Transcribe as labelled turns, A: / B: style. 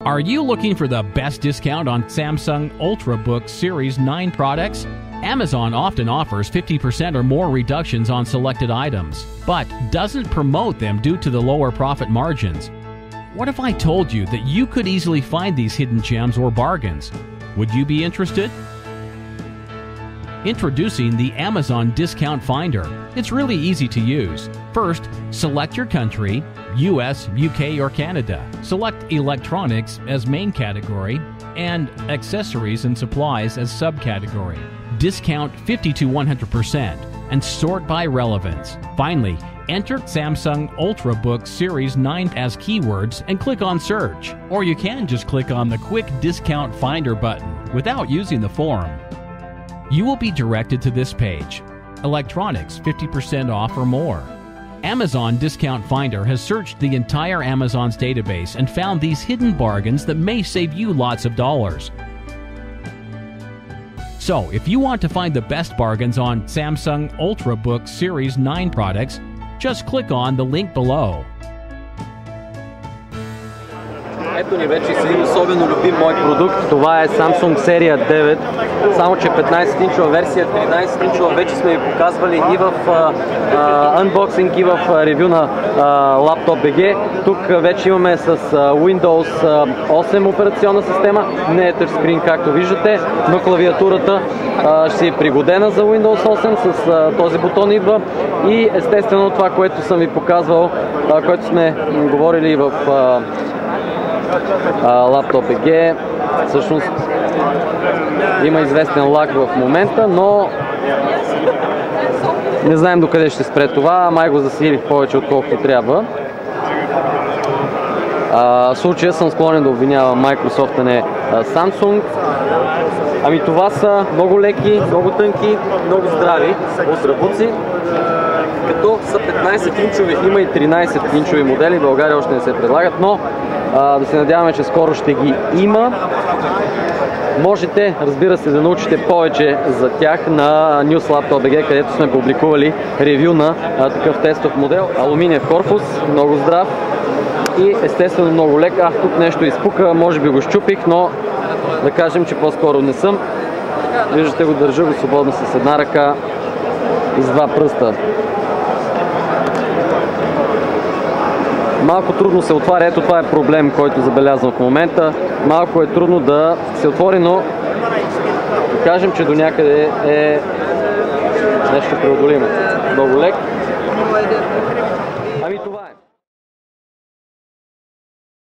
A: Are you looking for the best discount on Samsung Ultrabook Series 9 products? Amazon often offers 50% or more reductions on selected items, but doesn't promote them due to the lower profit margins. What if I told you that you could easily find these hidden gems or bargains? Would you be interested? Introducing the Amazon Discount Finder. It's really easy to use. First, select your country, US, UK, or Canada. Select electronics as main category and accessories and supplies as subcategory. Discount 50 to 100% and sort by relevance. Finally, enter Samsung Ultrabook Series 9 as keywords and click on Search. Or you can just click on the Quick Discount Finder button without using the form. You will be directed to this page. Electronics 50% off or more. Amazon Discount Finder has searched the entire Amazon's database and found these hidden bargains that may save you lots of dollars. So, if you want to find the best bargains on Samsung Ultrabook Series 9 products, just click on the link below.
B: Ето ни вече с един особено любим мой продукт. Това е Samsung серия 9, само че 15-инчова версия, 13-инчова вече сме ви показвали и в unboxing, и в ревю на Laptop.bg. Тук вече имаме с Windows 8 операционна система, не е тъчскрин, както виждате, но клавиатурата ще си е пригодена за Windows 8, с този бутон идва и естествено това, което съм ви показвал, което сме говорили в Laptop.bg, всъщност има известен лаг в момента, но не знаем докъде ще спре това, май го засилих повече отколкото трябва. В случая съм склонен да обвинявам Microsoft, а не Samsung. Ами това са много леки, много тънки, много здрави отдръбуци, като са 15-инчови, има и 13-инчови модели, в България още не се предлагат, но да се надяваме, че скоро ще ги има. Можете, разбира се, да научите повече за тях на NewsLaptop.bg, където сме публикували ревю на такъв тестов модел. Алуминиев корпус, много здрав и естествено много лек. Тук нещо изпука, може би го щупих, но да кажем, че по-скоро не съм. Виждате го, държа го свободно с една ръка и с два пръста. Малко трудно се отваря, ето това е проблем, който забелязвам в момента. Малко е трудно да се отвори, но да кажем, че до някъде е нещо преодолимо. Много лек.